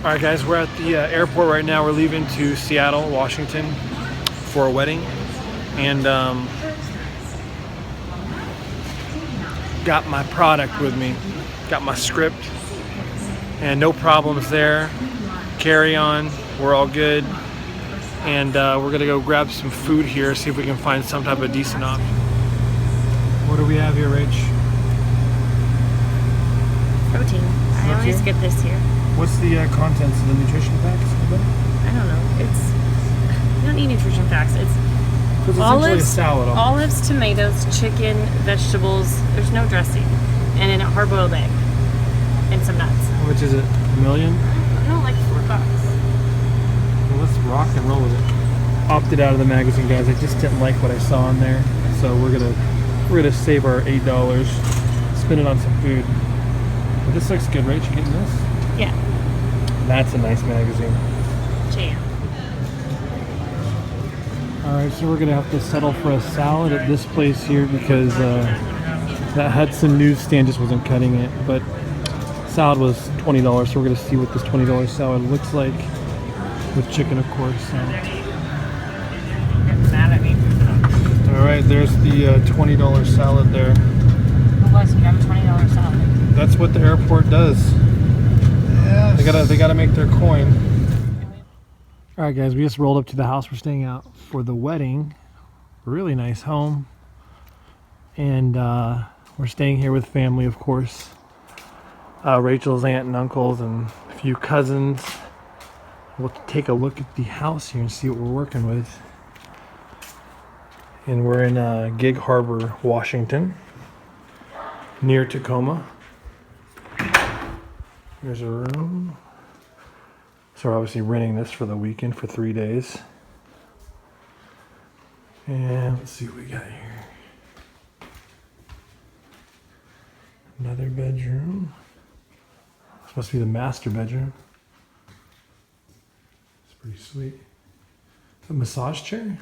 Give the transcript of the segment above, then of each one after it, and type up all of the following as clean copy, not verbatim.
Alright guys, we're at the airport right now. We're leaving to Seattle, Washington for a wedding. And got my product with me. Got my script. And no problems there. Carry on. We're all good. And we're going to go grab some food here, see if we can find some type of decent option. What do we have here, Rach? Protein. I always get this here. What's the contents of the nutrition packs? I don't know. You don't need nutrition facts. It's olives, a salad. Olives, tomatoes, chicken, vegetables. There's no dressing, and then a hard-boiled egg, and some nuts. How much is it? $1 million? No, like $4. Well, let's rock and roll with it. Opted out of the magazine, guys. I just didn't like what I saw in there, so we're gonna save our $8, spend it on some food. But this looks good, right? You getting this? Yeah. That's a nice magazine. Jam. Alright, so we're gonna have to settle for a salad at this place here because that Hudson newsstand just wasn't cutting it. But salad was $20, so we're gonna see what this $20 salad looks like with chicken, of course. So. Mad at me. Alright, there's the $20 salad there. Who was you got a $20 salad? That's what the airport does. Yes. They gotta make their coin. All right, guys, we just rolled up to the house we're staying at for the wedding. Really nice home, and we're staying here with family, of course. Rachel's aunt and uncles and a few cousins. We'll take a look at the house here and see what we're working with. And we're in Gig Harbor, Washington, near Tacoma. Here's a room. So we're obviously renting this for the weekend for 3 days. And let's see what we got here. Another bedroom. It's supposed to be the master bedroom. It's pretty sweet. A massage chair.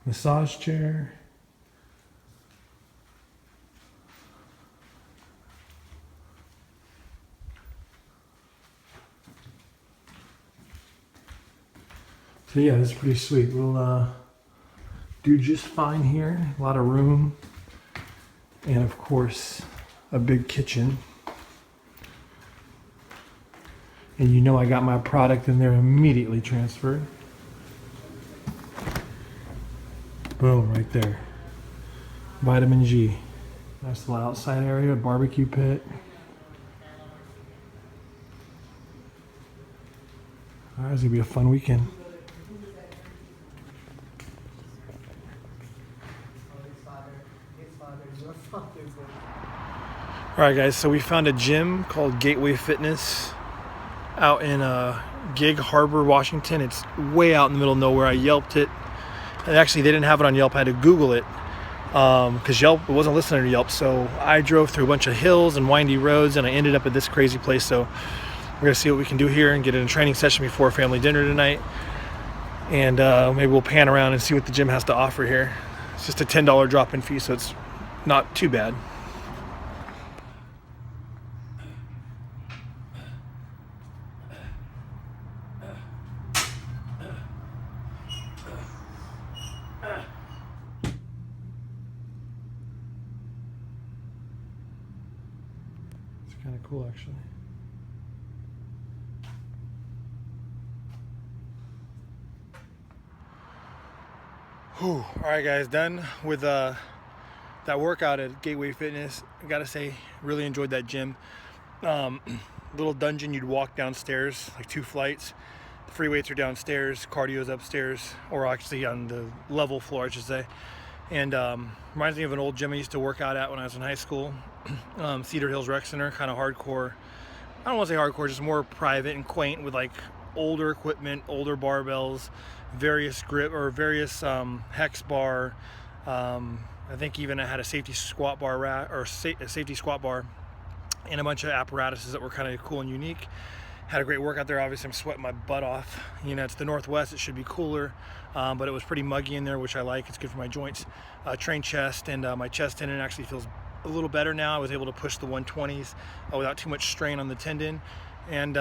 Massage chair. So yeah, this is pretty sweet. We'll do just fine here. A lot of room. And of course, a big kitchen. And you know I got my product in there immediately transferred. Boom, right there. Vitamin G. Nice little outside area, barbecue pit. All right, it's gonna be a fun weekend. Alright guys, so we found a gym called Gateway Fitness out in Gig Harbor, Washington. It's way out in the middle of nowhere. I Yelped it. And actually they didn't have it on Yelp. I had to Google it because Yelp wasn't listening to Yelp. So I drove through a bunch of hills and windy roads and I ended up at this crazy place. So we're going to see what we can do here and get in a training session before family dinner tonight. And maybe we'll pan around and see what the gym has to offer here. It's just a $10 drop-in fee, so it's not too bad. It's kind of cool, actually. Whew. All right, guys, done with that workout at Gateway Fitness. I gotta say, really enjoyed that gym. Little dungeon, you'd walk downstairs, like 2 flights. The free weights are downstairs, cardio's upstairs, or actually on the level floor, I should say. And reminds me of an old gym I used to work out at when I was in high school. Cedar Hills Rec Center, kind of hardcore. I don't want to say hardcore, just more private and quaint with like older equipment, older barbells, various grip or various hex bar. I think even I had a safety squat bar a safety squat bar and a bunch of apparatuses that were kind of cool and unique. Had a great workout there. Obviously, I'm sweating my butt off. You know, it's the Northwest. It should be cooler, but it was pretty muggy in there, which I like. It's good for my joints. Trained chest, and my chest tendon actually feels a little better now. I was able to push the 120s without too much strain on the tendon, and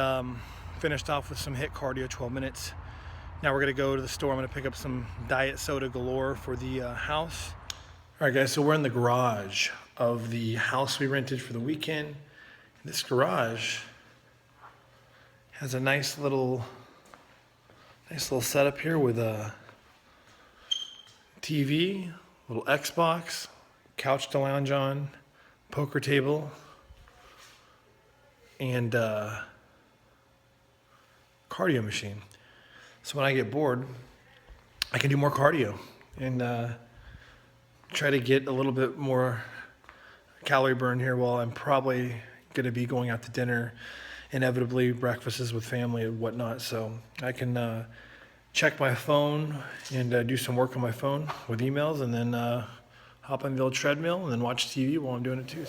finished off with some HIIT cardio, 12 minutes. Now we're gonna go to the store. I'm gonna pick up some Diet Soda Galore for the house. All right, guys, so we're in the garage of the house we rented for the weekend. This garage has a nice little setup here with a TV, little Xbox, couch to lounge on, poker table, and cardio machine. So when I get bored, I can do more cardio and try to get a little bit more calorie burn here while I'm probably going to be going out to dinner, inevitably breakfasts with family and whatnot. So I can check my phone and do some work on my phone with emails, and then hop on the old treadmill and then watch TV while I'm doing it too.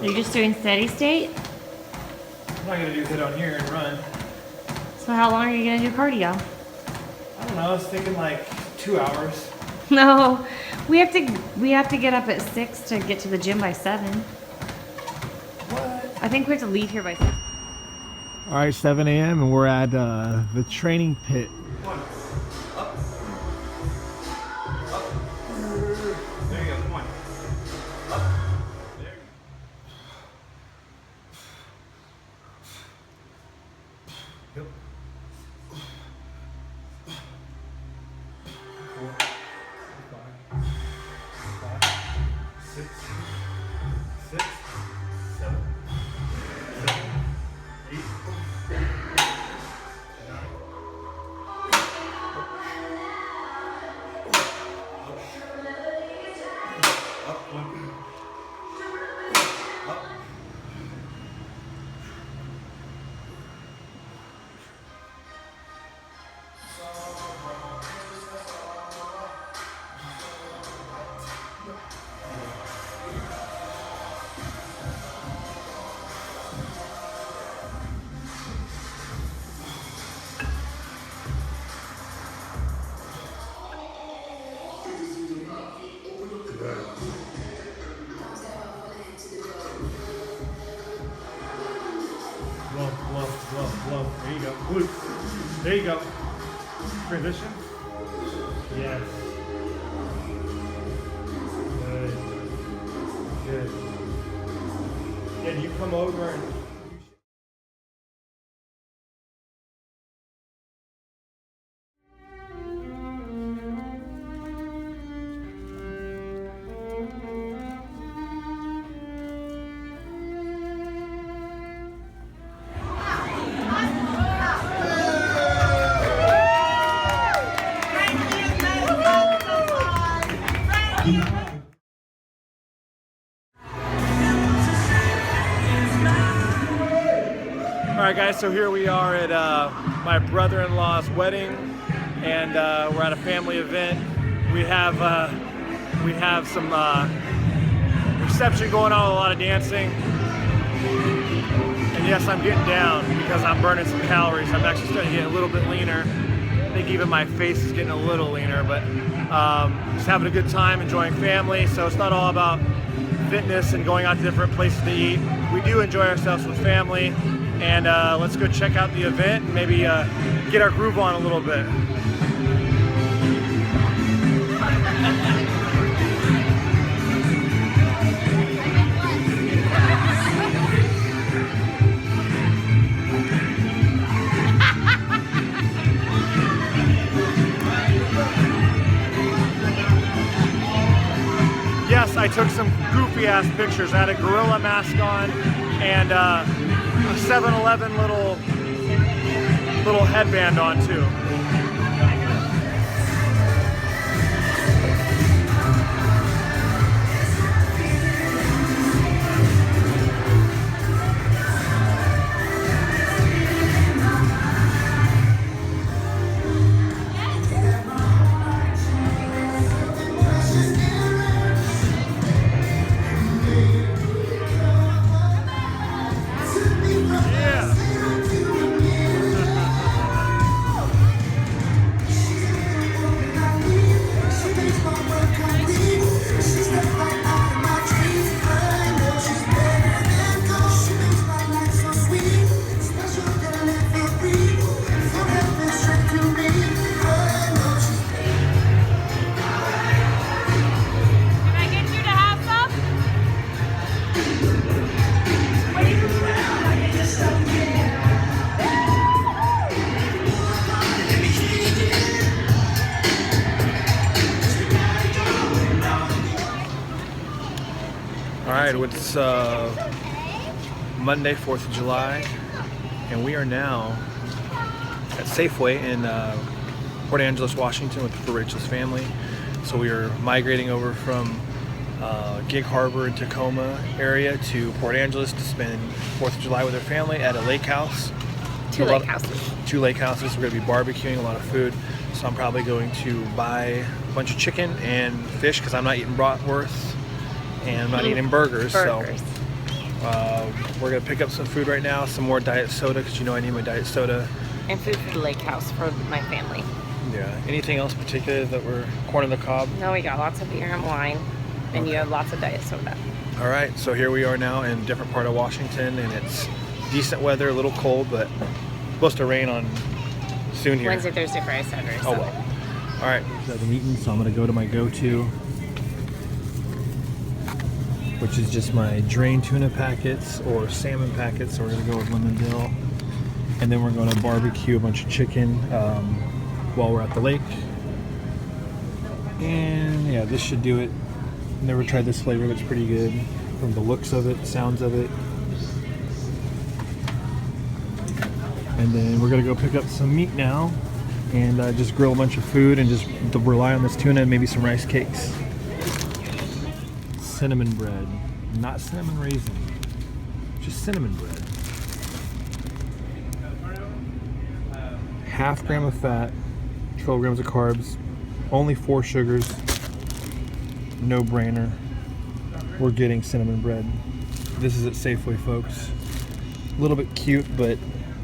Are you just doing steady state? I'm not going to do that on here and run. So how long are you going to do cardio? I don't know, I was thinking like 2 hours. No, we have to get up at 6 to get to the gym by 7. What? I think we have to leave here by 6. All right, 7 a.m. and we're at the training pit. One. Up. Up. There you go. Come on. Up. There you go. Yep. 4, 5, 6, 7, 8. Glove. There you go. Glutes. There you go. Transition. Yes. Good. Good. You come over and All right, guys, so here we are at my brother-in-law's wedding, and we're at a family event. We have some reception going on, a lot of dancing. And yes, I'm getting down because I'm burning some calories. I'm actually starting to get a little bit leaner. I think even my face is getting a little leaner, but just having a good time, enjoying family. So it's not all about fitness and going out to different places to eat. We do enjoy ourselves with family. And let's go check out the event and maybe get our groove on a little bit. Yes, I took some goofy ass pictures. I had a gorilla mask on and a 7-Eleven little headband on too. right, it's Monday, 4th of July, and we are now at Safeway in Port Angeles, Washington for Rachel's family. So we are migrating over from Gig Harbor and Tacoma area to Port Angeles to spend 4th of July with our family at a lake house. Two lake houses. Two lake houses. We're going to be barbecuing a lot of food. So I'm probably going to buy a bunch of chicken and fish because I'm not eating bratwurst and I'm not eating burgers. So we're going to pick up some food right now, some more diet soda because you know I need my diet soda. And food for the lake house for my family. Yeah. Anything else particular that we're corn on the cob? No, we got lots of beer and wine, and you have lots of diet soda. All right. So here we are now in a different part of Washington, and it's decent weather, a little cold, but supposed to rain on soon here. Wednesday, Thursday, Friday, Saturday. Oh well. All right. So I've been eating, so I'm gonna go to my go-to, which is just my drained tuna packets or salmon packets. So we're gonna go with lemon dill, and then we're gonna barbecue a bunch of chicken while we're at the lake. And yeah, this should do it. Never tried this flavor, but it's pretty good from the looks of it, sounds of it. And then we're gonna go pick up some meat now and just grill a bunch of food and just rely on this tuna and maybe some rice cakes. Cinnamon bread, not cinnamon raisin, just cinnamon bread. Half gram of fat, 12 grams of carbs, only 4 sugars, no brainer. We're getting cinnamon bread. This is at Safeway, folks. A little bit cute, but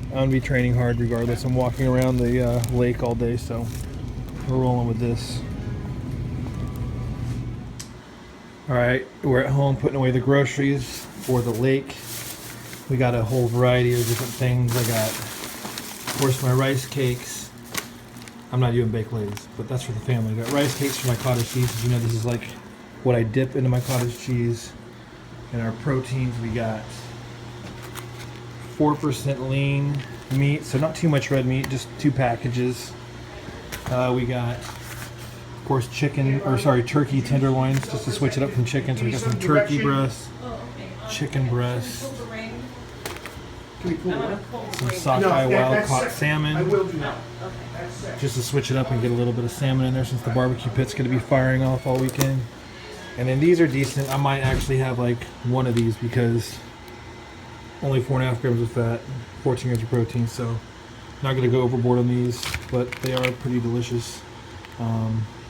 I'm gonna be training hard regardless. I'm walking around the lake all day, so we're rolling with this. All right, we're at home putting away the groceries for the lake. We got a whole variety of different things. I got, of course, my rice cakes. I'm not doing baked lays, but that's for the family. I got rice cakes for my cottage cheese. As you know, this is like what I dip into my cottage cheese. And our proteins, we got 4% lean meat, so not too much red meat, just 2 packages. We got, of course, turkey tenderloins, just to switch it up from chicken. So we got some turkey breast, chicken breast, some sockeye wild caught salmon, just to switch it up and get a little bit of salmon in there since the barbecue pit's going to be firing off all weekend. And then these are decent. I might actually have like one of these because only 4.5 grams of fat, 14 grams of protein, so not going to go overboard on these, but they are pretty delicious.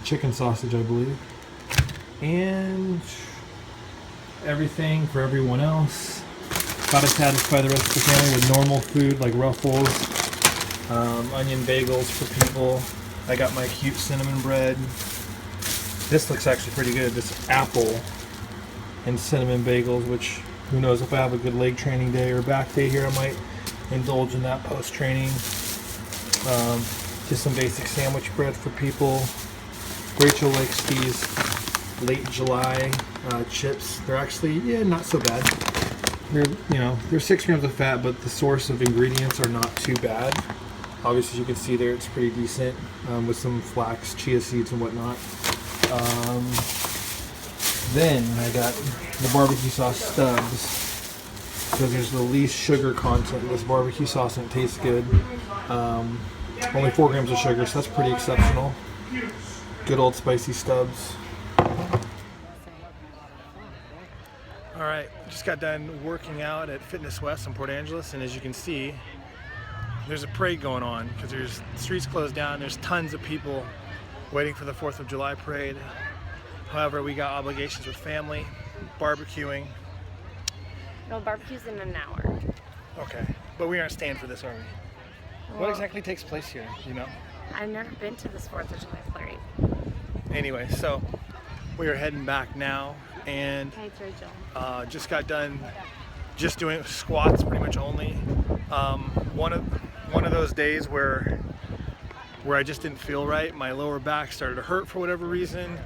Chicken sausage, I believe. And everything for everyone else. Got to satisfy the rest of the family with normal food like Ruffles, onion bagels for people. I got my cute cinnamon bread. This looks actually pretty good. This apple and cinnamon bagels, which who knows, if I have a good leg training day or back day here, I might indulge in that post-training. Just some basic sandwich bread for people. Rachel likes these late July chips. They're actually, not so bad. They're 6 grams of fat, but the source of ingredients are not too bad. Obviously, you can see there, it's pretty decent with some flax, chia seeds, and whatnot. Then I got the barbecue sauce stubs. So there's the least sugar content in this barbecue sauce and it tastes good. Only 4 grams of sugar, so that's pretty exceptional. Good old spicy stubs. Alright, just got done working out at Fitness West in Port Angeles, and as you can see, there's a parade going on because the streets closed down. There's tons of people waiting for the 4th of July parade. However, we got obligations with family, barbecuing. No, barbecue's in an hour. Okay, but we aren't staying for this, are we? What exactly takes place here, you know? I've never been to this 4th of July parade. Anyway, so we are heading back now, and hey, it's Rachel. Just got done just doing squats pretty much only. One of those days where I just didn't feel right. My lower back started to hurt for whatever reason,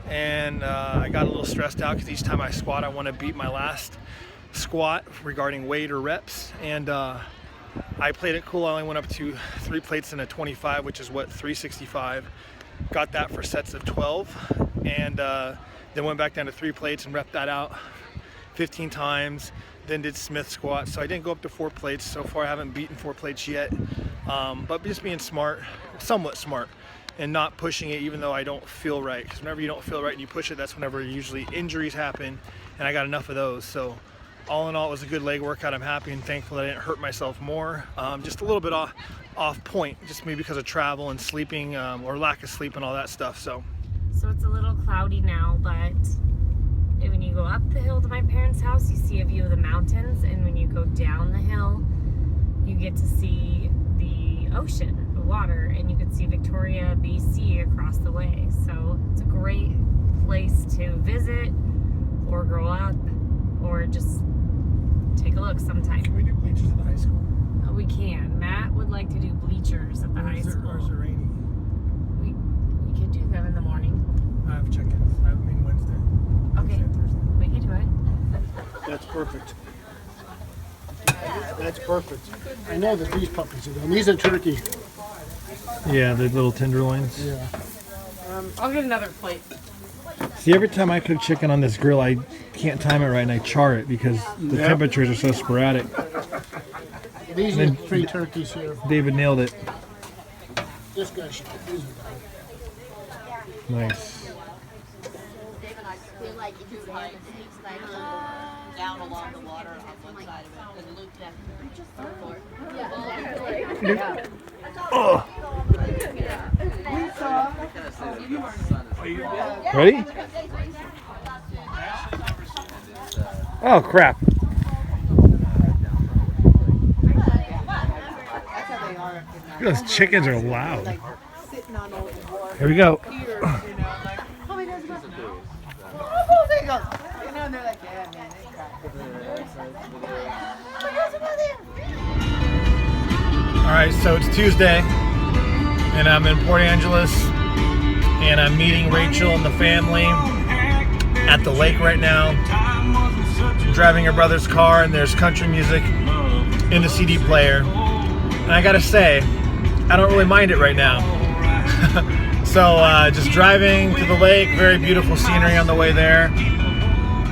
and I got a little stressed out because each time I squat, I want to beat my last squat regarding weight or reps, and I played it cool. I only went up to 3 plates and a 25, which is what, 365. Got that for sets of 12, and then went back down to 3 plates and repped that out 15 times, then did Smith squats. So I didn't go up to 4 plates. So far I haven't beaten 4 plates yet. But just being smart, somewhat smart, and not pushing it even though I don't feel right. Because whenever you don't feel right and you push it, that's whenever usually injuries happen, and I got enough of those. So all in all, it was a good leg workout. I'm happy and thankful that I didn't hurt myself more. Just a little bit off point, just maybe because of travel and sleeping, or lack of sleep and all that stuff. So it's a little cloudy now, but when you go up the hill to my parents' house, you see a view of the mountains, and when you go down the hill, you get to see the ocean, the water, and you can see Victoria, BC across the way. So it's a great place to visit or grow up or just take a look sometime. can we do bleachers at the high school? We can. Matt would like to do bleachers at the high school. Or is it rainy? We could do them in the morning. I have check-ins. I mean Wednesday. Okay. Wednesday and Thursday. We could do it. That's perfect. That's perfect. I know that these puppies are done. These are turkey. Yeah, the little tenderloins. Yeah. I'll get another plate. See, every time I cook chicken on this grill, I can't time it right and I char it because the temperatures are so sporadic. These are 3 turkeys here. David nailed it. This guy should get these. Nice. David, I feel like if you had the sneaks like down along the water on one side of it, and Luke left just for Ready? Oh, crap. Those chickens are loud. Here we go. All right, so it's Tuesday, and I'm in Port Angeles, and I'm meeting Rachel and the family at the lake right now. I'm driving her brother's car, and there's country music in the CD player. And I gotta say, I don't really mind it right now. So just driving to the lake, very beautiful scenery on the way there.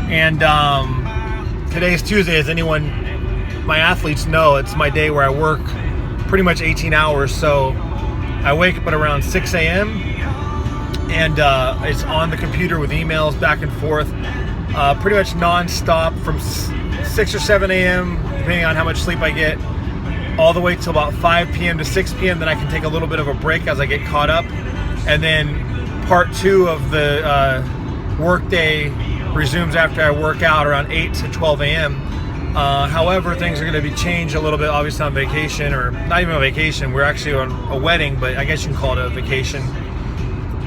And today's Tuesday, as my athletes know, it's my day where I work pretty much 18 hours. So I wake up at around 6 a.m. and it's on the computer with emails back and forth, pretty much non-stop from 6 or 7 a.m., depending on how much sleep I get, all the way till about 5 p.m. to 6 p.m. Then I can take a little bit of a break as I get caught up. And then part 2 of the workday resumes after I work out around 8 to 12 a.m. However, things are going to be changed a little bit, obviously on vacation, or not even a vacation. We're actually on a wedding, but I guess you can call it a vacation.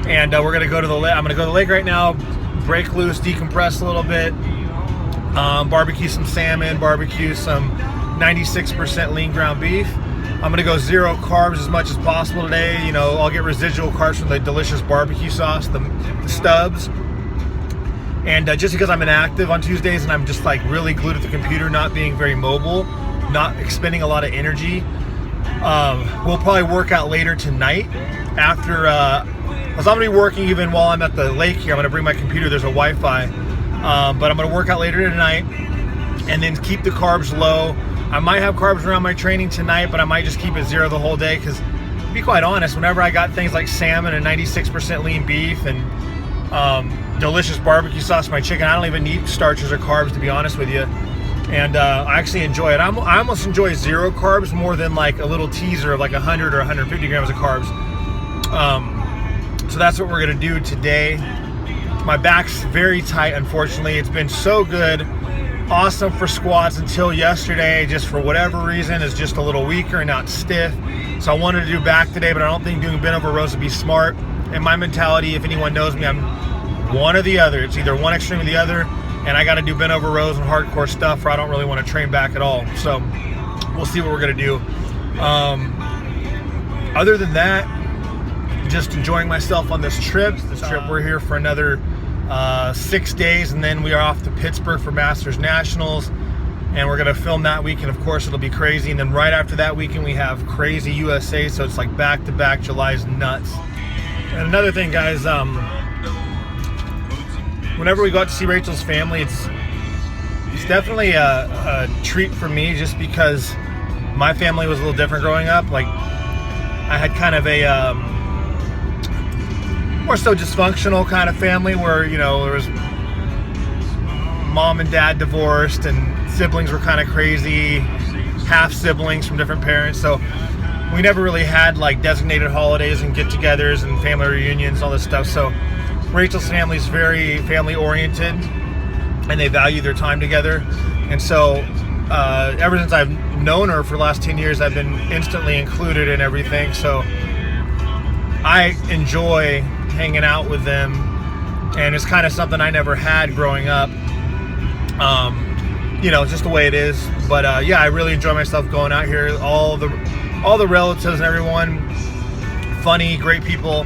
And we're going to go to the lake. I'm going to go to the lake right now, break loose, decompress a little bit, barbecue some salmon, barbecue some 96% lean ground beef. I'm gonna go 0 carbs as much as possible today. You know, I'll get residual carbs from the delicious barbecue sauce, the stubs. And just because I'm inactive on Tuesdays and I'm just like really glued to the computer, not being very mobile, not expending a lot of energy, we'll probably work out later tonight after, because I'm gonna be working even while I'm at the lake here. I'm gonna bring my computer, there's a Wi-Fi, but I'm gonna work out later tonight and then keep the carbs low. I might have carbs around my training tonight, but I might just keep it 0 the whole day because, to be quite honest, whenever I got things like salmon and 96% lean beef and delicious barbecue sauce for my chicken, I don't even need starches or carbs, to be honest with you. And I actually enjoy it. I almost enjoy 0 carbs more than like a little teaser of like 100 or 150 grams of carbs. So that's what we're gonna do today. My back's very tight, unfortunately. It's been so good. Awesome for squats until yesterday, just for whatever reason, is just a little weaker and not stiff. So I wanted to do back today, but I don't think doing bent over rows would be smart. And my mentality, if anyone knows me, I'm one or the other. It's either one extreme or the other, and I got to do bent over rows and hardcore stuff, or I don't really want to train back at all. So we'll see what we're gonna do. Other than that, just enjoying myself on this trip. We're here for another 6 days, and then we are off to Pittsburgh for Masters Nationals, and we're gonna film that weekend. Of course, it'll be crazy. And then right after that weekend, we have Crazy USA, so it's like back to back. July's nuts. And another thing, guys, whenever we go out to see Rachel's family, It's definitely a treat for me just because my family was a little different growing up. Like, I had kind of a more so dysfunctional kind of family where, you know, there was mom and dad divorced and siblings were kind of crazy, half siblings from different parents. So we never really had like designated holidays and get-togethers and family reunions, all this stuff. So Rachel's family is very family oriented and they value their time together. And so ever since I've known her for the last 10 years, I've been instantly included in everything. So I enjoy hanging out with them, and it's kind of something I never had growing up. You know, just the way it is. But yeah, I really enjoy myself going out here. All the relatives and everyone, funny, great people,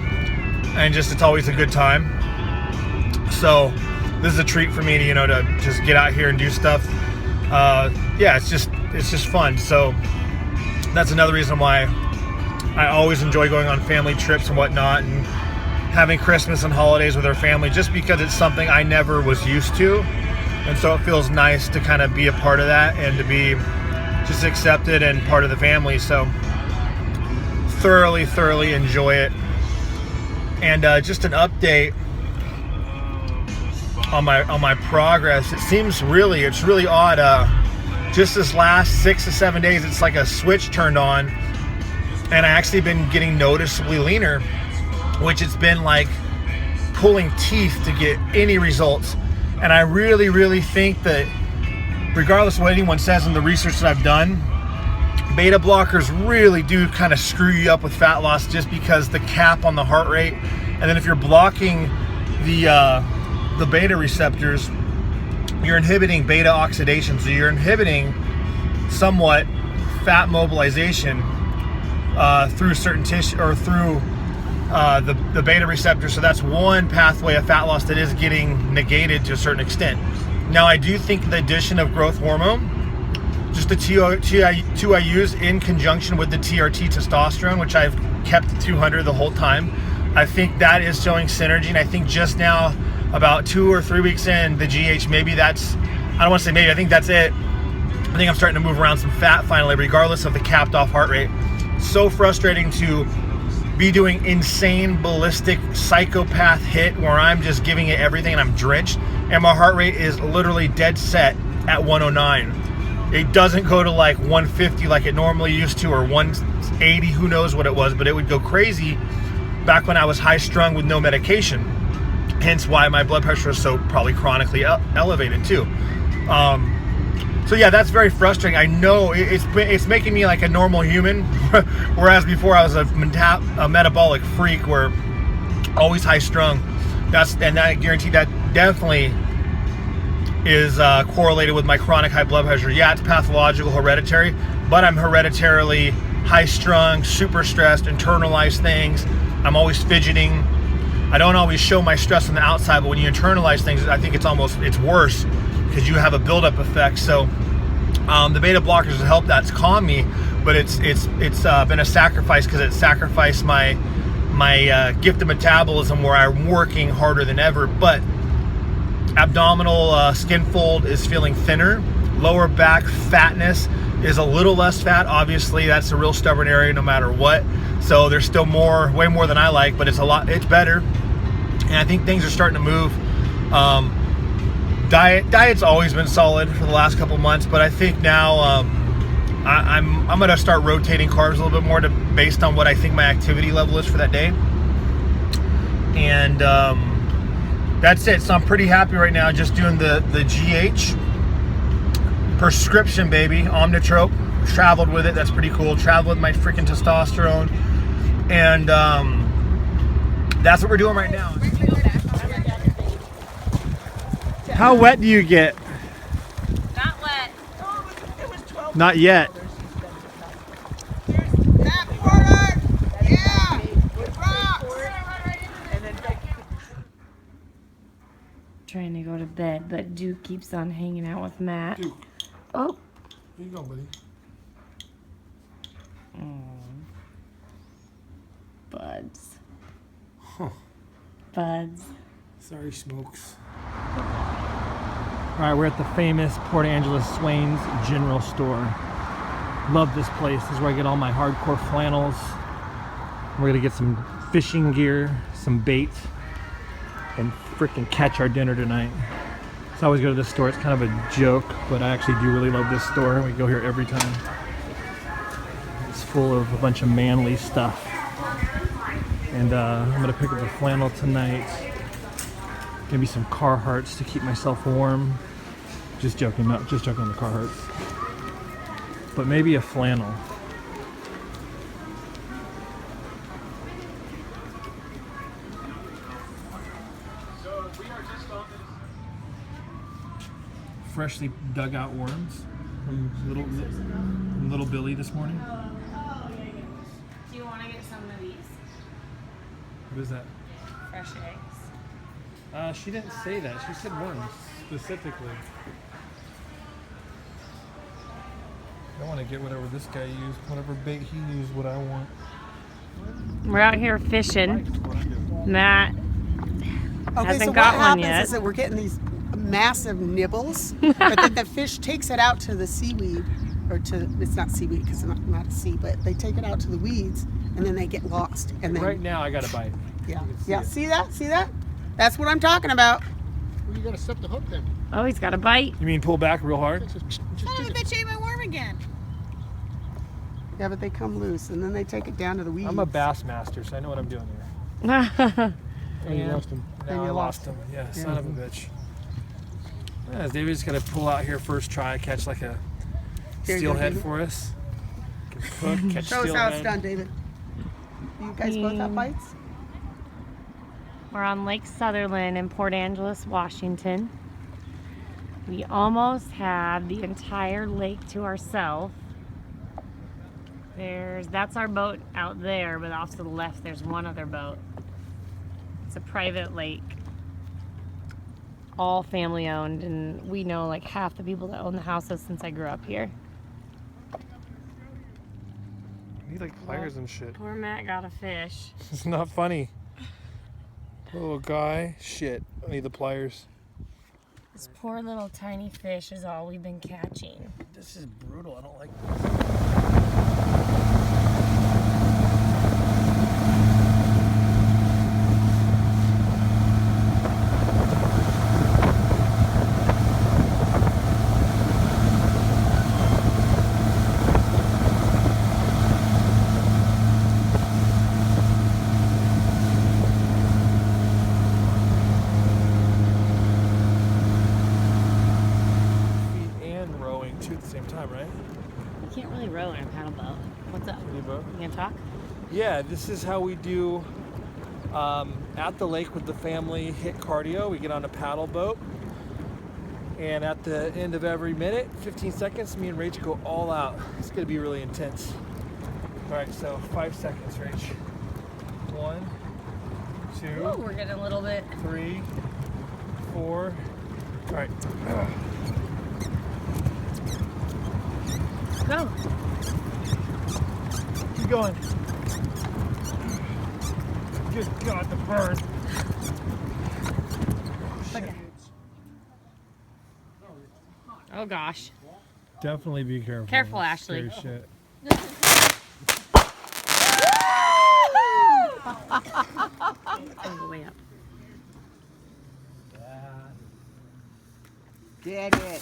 and just it's always a good time. So this is a treat for me to, you know, to just get out here and do stuff. Yeah, it's just fun. So that's another reason why I always enjoy going on family trips and whatnot, and having Christmas and holidays with our family, just because it's something I never was used to. And so it feels nice to kind of be a part of that and to be just accepted and part of the family. So thoroughly enjoy it. And just an update on my progress. It's really odd. Just this last 6 to 7 days, it's like a switch turned on, and I actually been getting noticeably leaner, which it's been like pulling teeth to get any results. And I really think that regardless of what anyone says in the research that I've done, beta blockers really do kind of screw you up with fat loss, just because the cap on the heart rate, and then if you're blocking the beta receptors, you're inhibiting beta oxidation, so you're inhibiting somewhat fat mobilization through certain tissue or through the beta receptor. So that's one pathway of fat loss that is getting negated to a certain extent. Now, I do think the addition of growth hormone, just the two I use in conjunction with the TRT testosterone, which I've kept at 200 the whole time, I think that is showing synergy. And I think just now, about 2 or 3 weeks in, the GH, maybe that's, I don't want to say maybe, I think that's it. I think I'm starting to move around some fat finally, regardless of the capped off heart rate. So frustrating to be doing insane ballistic psychopath hit where I'm just giving it everything and I'm drenched, and my heart rate is literally dead set at 109. It doesn't go to like 150 like it normally used to, or 180, who knows what it was, but it would go crazy back when I was high strung with no medication. Hence why my blood pressure is so probably chronically elevated too. So yeah, that's very frustrating. I know it's making me like a normal human, whereas before I was a metabolic freak, where always high strung. And I guarantee that definitely is correlated with my chronic high blood pressure. Yeah, it's pathological, hereditary, but I'm hereditarily high strung, super stressed, internalized things. I'm always fidgeting. I don't always show my stress on the outside, but when you internalize things, I think it's worse, because you have a buildup effect. So the beta blockers have helped that's calmed me, but it's been a sacrifice, because it sacrificed my gift of metabolism, where I'm working harder than ever. But abdominal skin fold is feeling thinner. Lower back fatness is a little less fat. Obviously, that's a real stubborn area no matter what. So there's still way more than I like, but it's better. And I think things are starting to move. Diet's always been solid for the last couple months, but I think now I'm gonna start rotating carbs a little bit more based on what I think my activity level is for that day. And that's it. So I'm pretty happy right now, just doing the GH prescription, baby, Omnitrope. Traveled with it. That's pretty cool. Traveled with my freaking testosterone, and that's what we're doing right now. How wet do you get? Not wet. Not yet. Trying to go to bed, but Duke keeps on hanging out with Matt. Duke. Oh. Here you go, buddy. Buds. Huh. Buds. Sorry, Smokes. All right, we're at the famous Port Angeles Swain's General Store. Love this place. This is where I get all my hardcore flannels. We're gonna get some fishing gear, some bait, and freaking catch our dinner tonight. So I always go to this store. It's kind of a joke, but I actually do really love this store. We go here every time. It's full of a bunch of manly stuff. And I'm gonna pick up a flannel tonight. Maybe some Carhartts to keep myself warm. Just joking, not just joking on the Carhartts. But maybe a flannel. Freshly dug out worms from little Billy this morning. Do you want to get some of these? What is that? Fresh eggs. She didn't say that. She said worms specifically. I want to get whatever this guy used, whatever bait he used, what I want. We're out here fishing. Matt Okay, hasn't so what got one happens yet. is that we're getting these massive nibbles, but then the fish takes it out to the seaweed, or to, it's not seaweed because it's not a sea, but they take it out to the weeds, and then they get lost. And then, Right now, I got a bite. yeah, You can see yeah, it. see that? See that? That's what I'm talking about. Well, you gotta set the hook then. Oh, he's got a bite. You mean pull back real hard? Just bitch ate my worm again. Yeah, but they come loose, and then they take it down to the weeds. I'm a bass master, so I know what I'm doing here. and you lost him. Now And you I lost lost him. Yeah, Yeah. son of a bitch. Yeah, David's gonna pull out here first try, catch like a Here you go, steelhead David. for us. Can cook, catch Show us how it's steelhead. done, David. You guys both have bites? We're on Lake Sutherland in Port Angeles, Washington. We almost have the entire lake to ourselves. That's our boat out there, but off to the left there's one other boat. It's a private lake. All family owned, and we know like half the people that own the houses since I grew up here. I need like pliers and shit. Poor Matt got a fish. It's not funny. Little guy. Shit. I need the pliers. This poor little tiny fish is all we've been catching. This is brutal. I don't like this. And rowing too at the same time, right? You can't really row in a paddle boat. What's up? You both? You gonna talk? Yeah, this is how we do at the lake with the family hit cardio. We get on a paddle boat, and at the end of every minute, 15 seconds, me and Rach go all out. It's gonna be really intense. All right, so 5 seconds, Rach. 1, 2, Ooh, we're getting a little bit. 3, 4. All right. Go. Keep going. Good God, the burn. Oh gosh. Definitely be careful. Careful, It's Ashley. scary shit. All the way up. Get it.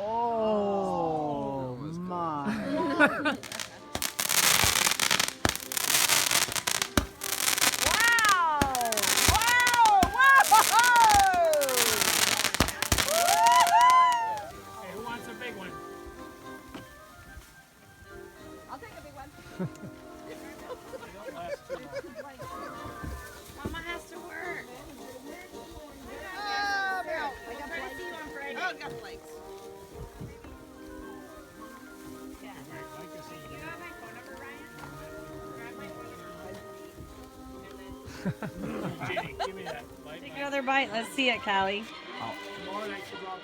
Oh, my. Hey, who wants a big one? I'll take a big one. Mama has to work. Oh, no. I got flakes. Oh, I got flakes. Jenny, give me that. Take another bite. Let's see it, Callie. Tomorrow night she'll draw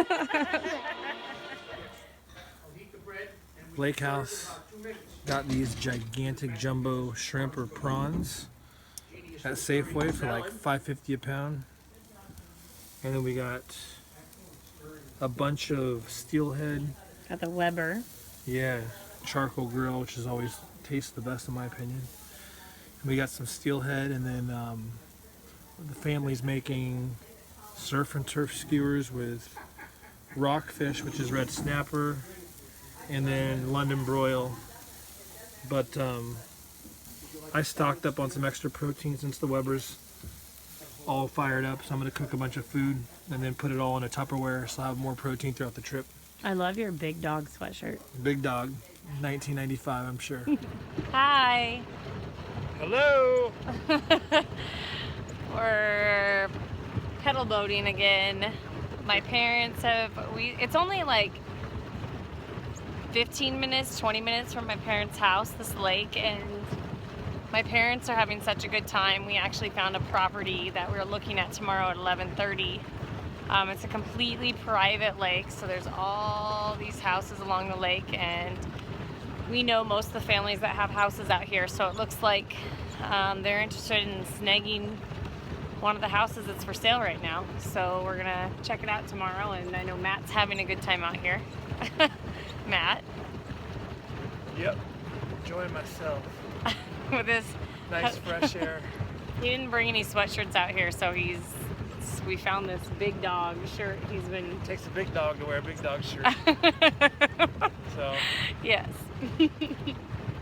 this night. Lake House got these gigantic jumbo shrimp or prawns at Safeway for like $5.50 a pound. And then we got a bunch of steelhead. Got the Weber. Yeah, charcoal grill, which is always tastes the best in my opinion. And we got some steelhead, and then the family's making surf and turf skewers with rockfish, which is red snapper, and then London broil. But I stocked up on some extra protein since the Weber's all fired up, so I'm gonna cook a bunch of food and then put it all in a Tupperware so I'll have more protein throughout the trip. I love your big dog sweatshirt. Big dog, 1995, I'm sure. Hi. Hello. We're pedal boating again. My parents have, it's only like 15 minutes, 20 minutes from my parents' house, this lake, and my parents are having such a good time. We actually found a property that we're looking at tomorrow at 11:30. It's a completely private lake, so there's all these houses along the lake, and we know most of the families that have houses out here, so it looks like they're interested in snagging one of the houses that's for sale right now. So we're gonna check it out tomorrow, and I know Matt's having a good time out here. Matt. Yep, enjoying myself. With his Nice fresh air. He didn't bring any sweatshirts out here, so we found this big dog shirt. He's been Takes a big dog to wear a big dog shirt. So yes.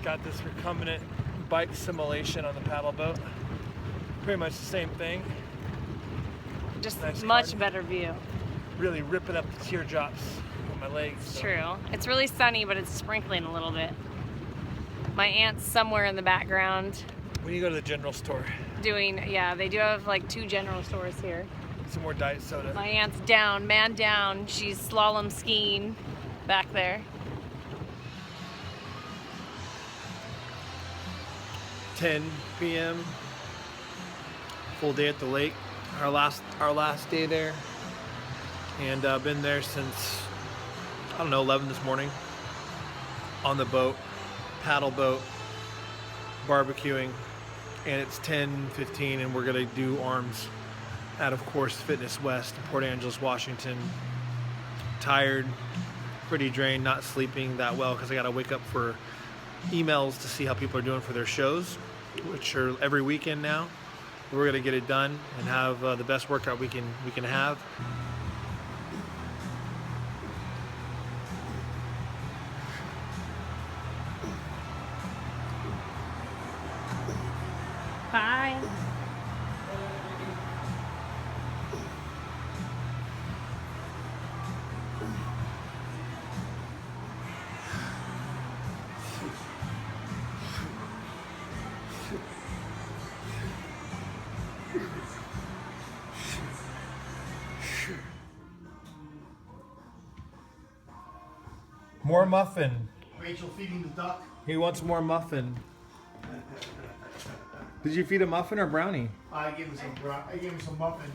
got this recumbent bike simulation on the paddle boat. Pretty much the same thing. Just Nice much card. better view. Really ripping up the teardrops on my legs. It's so. true. It's really sunny, but it's sprinkling a little bit. My aunt's somewhere in the background When you go to the general store, doing, yeah, they do have like 2 general stores here. get some more diet soda. My aunt's down, man down. She's slalom skiing back there. 10 p.m. Full day at the lake. Our last day there, and been there since I don't know 11 this morning. On the boat, paddle boat, barbecuing, and it's 10:15, and we're gonna do arms at, of course, Fitness West in Port Angeles, Washington. Tired, pretty drained, not sleeping that well because I gotta wake up for emails to see how people are doing for their shows, which are every weekend now. We're gonna get it done and have the best workout we can have. Bye. More muffin. Rachel feeding the duck. He wants more muffin. Did you feed a muffin or brownie? I gave him some muffin.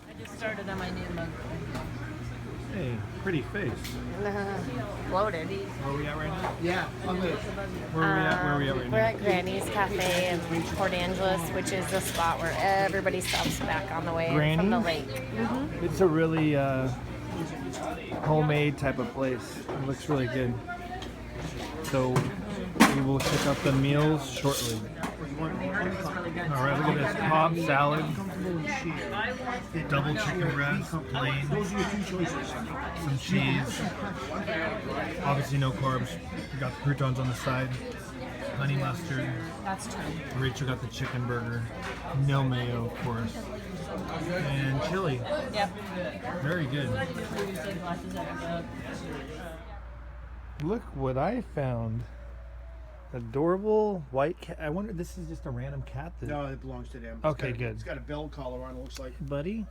I just started on my new mug. Hey, pretty face. Loaded. Where are we at right now? Yeah, I'm gonna. Where are we at right We're now? at Granny's Cafe in Port Angeles, which is the spot where everybody stops back on the way from the lake. It's a really homemade type of place. It looks really good. So we will check out the meals shortly. All right, look at this Cobb salad, double chicken breast, plain, some cheese. Obviously no carbs. We got the croutons on the side, honey mustard. That's true. Rachel got the chicken burger, no mayo, of course, and chili. Yep. Very good. Look what I found. Adorable white cat. I wonder if this is just a random cat. No, it belongs to them. Okay, good. It's got a bell collar on. It looks like. Buddy.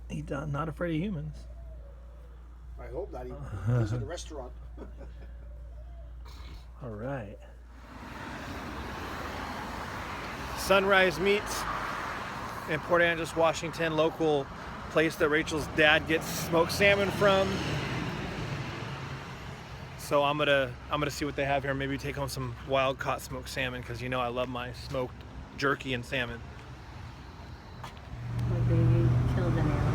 He's not afraid of humans. I hope not. He's at a restaurant. All right. Sunrise Meats in Port Angeles, Washington. Local place that Rachel's dad gets smoked salmon from. So I'm gonna see what they have here. Maybe take home some wild caught smoked salmon because you know I love my smoked jerky and salmon. My baby killed an animal.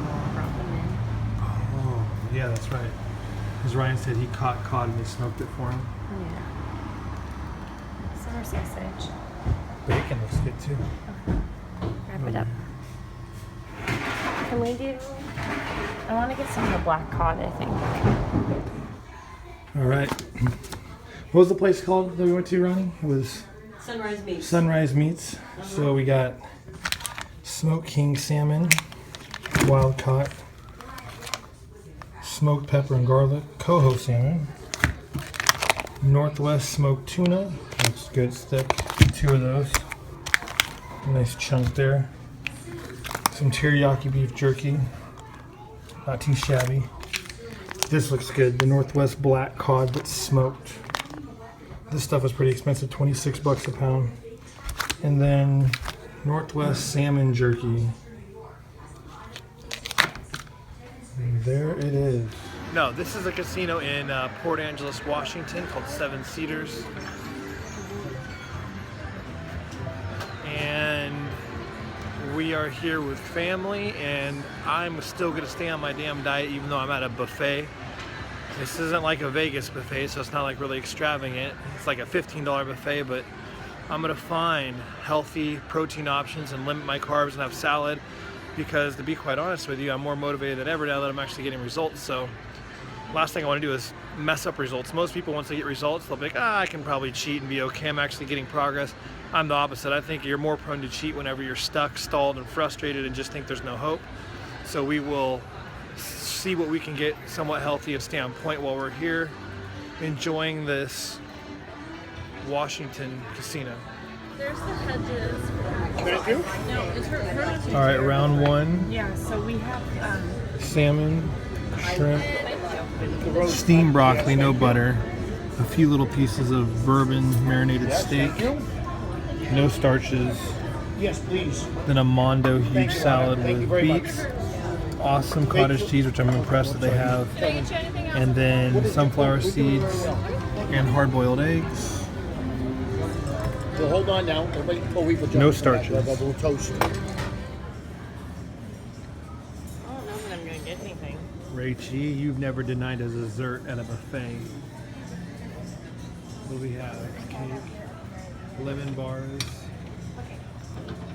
Yeah, that's right. Because Ryan said he caught cod and they smoked it for him. Yeah. Summer sausage. Bacon looks good too. Wrap it up. Can we do? I want to get some of the black cod, I think. All right. What was the place called that we went to, Ronnie? It was Sunrise Meats. Sunrise Meats. So we got smoked king salmon, wild caught, smoked pepper and garlic, coho salmon, Northwest smoked tuna. Looks good, thick. 2 of those. Nice chunk there. Some teriyaki beef jerky. Not too shabby. This looks good. The Northwest black cod that's smoked. This stuff was pretty expensive, 26 bucks a pound. And then Northwest salmon jerky. And there it is. No, this is a casino in Port Angeles, Washington called Seven Cedars. And we are here with family, and I'm still gonna stay on my damn diet even though I'm at a buffet. This isn't like a Vegas buffet, so it's not like really extravagant. It's like a $15 buffet, but I'm gonna find healthy protein options and limit my carbs and have salad, because to be quite honest with you, I'm more motivated than ever now that I'm actually getting results. So last thing I want to do is mess up results. Most people, once they get results, they'll be like, I can probably cheat and be okay. I'm actually getting progress. I'm the opposite. I think you're more prone to cheat whenever you're stuck, stalled, and frustrated and just think there's no hope. So we will see what we can get somewhat healthy and stay on point while we're here enjoying this Washington casino. There's the hedges. Thank you. No, it's for All right, round 1. Yeah, so we have Salmon, shrimp, steamed broccoli, no butter, a few little pieces of bourbon marinated steak, no starches, Yes, please. then a Mondo huge Thank you, salad Thank you with very much. beets, awesome cottage cheese, which I'm impressed that they have, and then sunflower seeds and hard-boiled eggs. So hold on now. Everybody, wait for John. No to come back. starches. We'll have a little toast. I don't know that I'm gonna get anything. Rachie, you've never denied a dessert at a buffet. What do we have? Cake, lemon bars.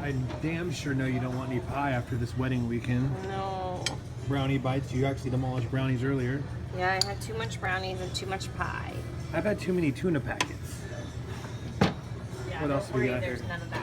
I damn sure know you don't want any pie after this wedding weekend. No. Brownie bites. You actually demolished brownies earlier. Yeah, I had too much brownies and too much pie. I've had too many tuna packets. Yeah, What else don't do we worry, got there's here? none of that.